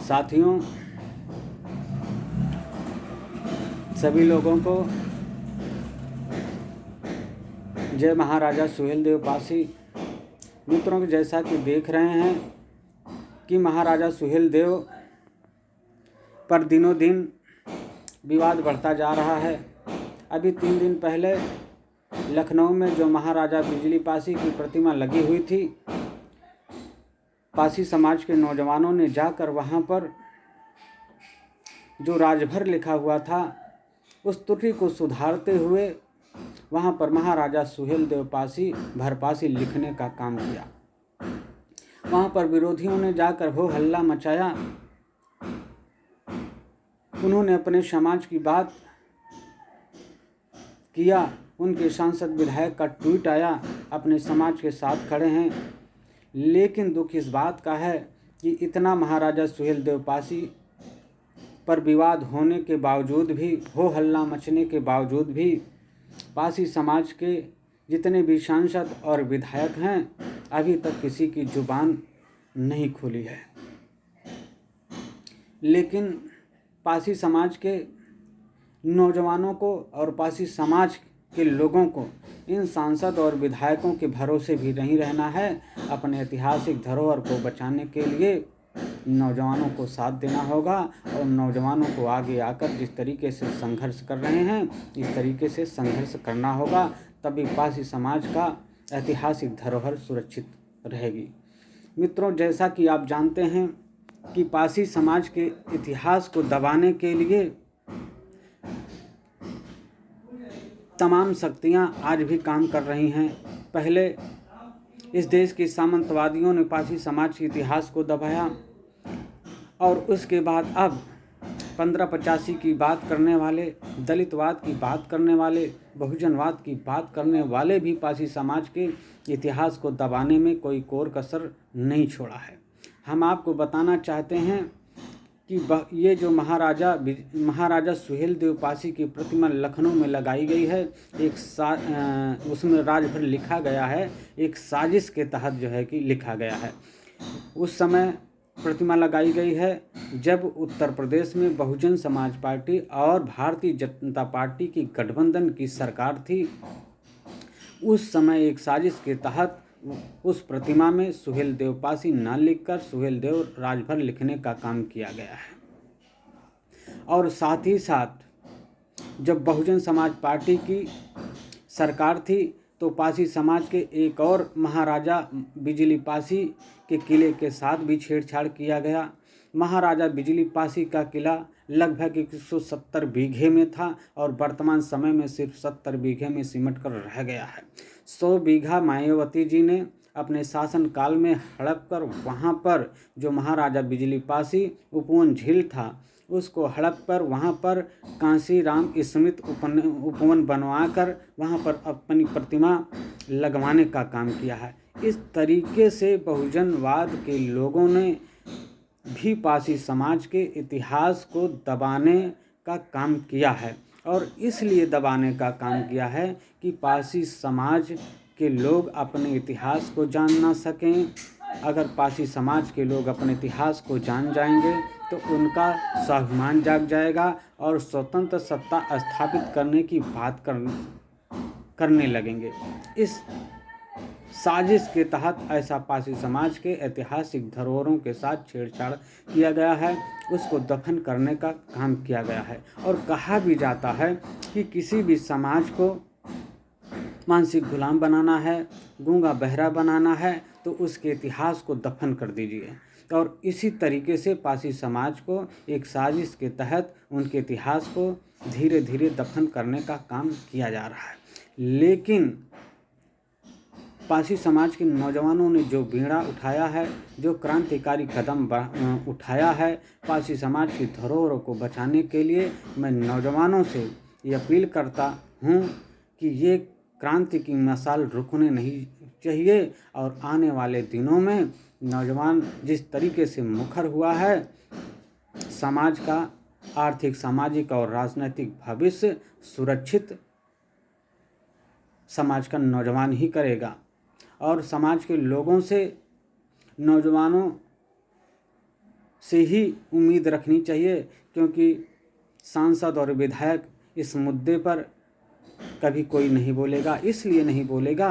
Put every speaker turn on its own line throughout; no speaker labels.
साथियों, सभी लोगों को जय महाराजा सुहेलदेव पासी। मित्रों, जैसा कि देख रहे हैं कि महाराजा सुहेलदेव पर दिनों दिन विवाद बढ़ता जा रहा है। अभी 3 दिन पहले लखनऊ में जो महाराजा बिजली पासी की प्रतिमा लगी हुई थी, पासी समाज के नौजवानों ने जाकर वहाँ पर जो राजभर लिखा हुआ था उस त्रुटि को सुधारते हुए वहाँ पर महाराजा सुहेलदेव पासी भरपासी लिखने का काम किया। वहाँ पर विरोधियों ने जाकर हो हल्ला मचाया। उन्होंने अपने समाज की बात किया। उनके सांसद विधायक का ट्वीट आया, अपने समाज के साथ खड़े हैं। लेकिन दुख इस बात का है कि इतना महाराजा सुहेलदेव पासी पर विवाद होने के बावजूद भी, हो हल्ला मचने के बावजूद भी, पासी समाज के जितने भी सांसद और विधायक हैं अभी तक किसी की जुबान नहीं खुली है। लेकिन पासी समाज के नौजवानों को और पासी समाज के लोगों को इन सांसद और विधायकों के भरोसे भी नहीं रहना है। अपने ऐतिहासिक धरोहर को बचाने के लिए नौजवानों को साथ देना होगा और नौजवानों को आगे आकर जिस तरीके से संघर्ष कर रहे हैं इस तरीके से संघर्ष करना होगा, तभी पासी समाज का ऐतिहासिक धरोहर सुरक्षित रहेगी। मित्रों, जैसा कि आप जानते हैं कि पासी समाज के इतिहास को दबाने के लिए तमाम शक्तियां आज भी काम कर रही हैं। पहले इस देश के सामंतवादियों ने पासी समाज के इतिहास को दबाया और उसके बाद अब 1585 की बात करने वाले, दलितवाद की बात करने वाले, बहुजनवाद की बात करने वाले भी पासी समाज के इतिहास को दबाने में कोई कोर कसर नहीं छोड़ा है। हम आपको बताना चाहते हैं कि ये जो महाराजा सुहेलदेव पासी की प्रतिमा लखनऊ में लगाई गई है, उसमें राजभर लिखा गया है, एक साजिश के तहत जो है कि लिखा गया है। उस समय प्रतिमा लगाई गई है जब उत्तर प्रदेश में बहुजन समाज पार्टी और भारतीय जनता पार्टी की गठबंधन की सरकार थी। उस समय एक साजिश के तहत उस प्रतिमा में सुहेलदेव पासी न लिखकर सुहेलदेव राजभर लिखने का काम किया गया है। और साथ ही साथ जब बहुजन समाज पार्टी की सरकार थी तो पासी समाज के एक और महाराजा बिजली पासी के किले के साथ भी छेड़छाड़ किया गया। महाराजा बिजली पासी का किला लगभग 170 बीघे में था और वर्तमान समय में सिर्फ 70 बीघे में सिमट कर रह गया है। 100 बीघा मायावती जी ने अपने शासन काल में हड़प कर वहाँ पर जो महाराजा बिजली पासी उपवन झील था उसको हड़प कर वहाँ पर कांसी राम स्मृति उपवन बनवा कर वहाँ पर अपनी प्रतिमा लगवाने का काम किया है। इस तरीके से बहुजनवाद के लोगों ने भी पासी समाज के इतिहास को दबाने का काम किया है और इसलिए दबाने का काम किया है कि पासी समाज के लोग अपने इतिहास को जान ना सकें। अगर पासी समाज के लोग अपने इतिहास को जान जाएंगे तो उनका स्वाभिमान जाग जाएगा और स्वतंत्र सत्ता स्थापित करने की बात करने लगेंगे। इस साजिश के तहत ऐसा पासी समाज के ऐतिहासिक धरोहरों के साथ छेड़छाड़ किया गया है, उसको दफन करने का काम किया गया है। और कहा भी जाता है कि किसी भी समाज को मानसिक गुलाम बनाना है, गूंगा बहरा बनाना है तो उसके इतिहास को दफन कर दीजिए। और इसी तरीके से पासी समाज को एक साजिश के तहत उनके इतिहास को धीरे धीरे दफन करने का काम किया जा रहा है। लेकिन पासी समाज के नौजवानों ने जो बीड़ा उठाया है, जो क्रांतिकारी कदम उठाया है पासी समाज की धरोहरों को बचाने के लिए, मैं नौजवानों से ये अपील करता हूँ कि ये क्रांति की मशाल रुकने नहीं चाहिए और आने वाले दिनों में नौजवान जिस तरीके से मुखर हुआ है, समाज का आर्थिक, सामाजिक और राजनीतिक भविष्य सुरक्षित समाज का नौजवान ही करेगा। और समाज के लोगों से, नौजवानों से ही उम्मीद रखनी चाहिए, क्योंकि सांसद और विधायक इस मुद्दे पर कभी कोई नहीं बोलेगा। इसलिए नहीं बोलेगा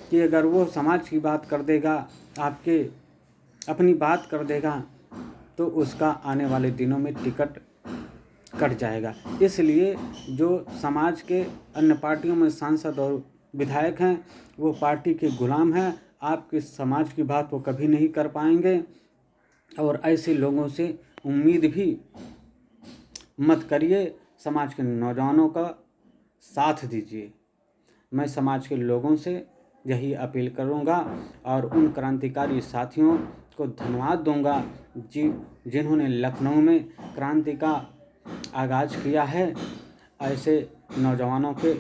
कि अगर वो समाज की बात कर देगा, अपनी बात कर देगा, तो उसका आने वाले दिनों में टिकट कट जाएगा। इसलिए जो समाज के अन्य पार्टियों में सांसद और विधायक हैं, वो पार्टी के गुलाम हैं, आपके समाज की बात वो कभी नहीं कर पाएंगे। और ऐसे लोगों से उम्मीद भी मत करिए। समाज के नौजवानों का साथ दीजिए। मैं समाज के लोगों से यही अपील करूंगा और उन क्रांतिकारी साथियों को धन्यवाद दूंगा जिन्होंने लखनऊ में क्रांति का आगाज किया है। ऐसे नौजवानों के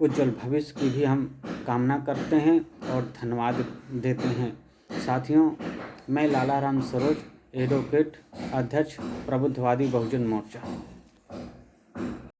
उज्जवल भविष्य की भी हम कामना करते हैं और धन्यवाद देते हैं। साथियों, मैं लालाराम सरोज, एडवोकेट, अध्यक्ष प्रबुद्धवादी बहुजन मोर्चा।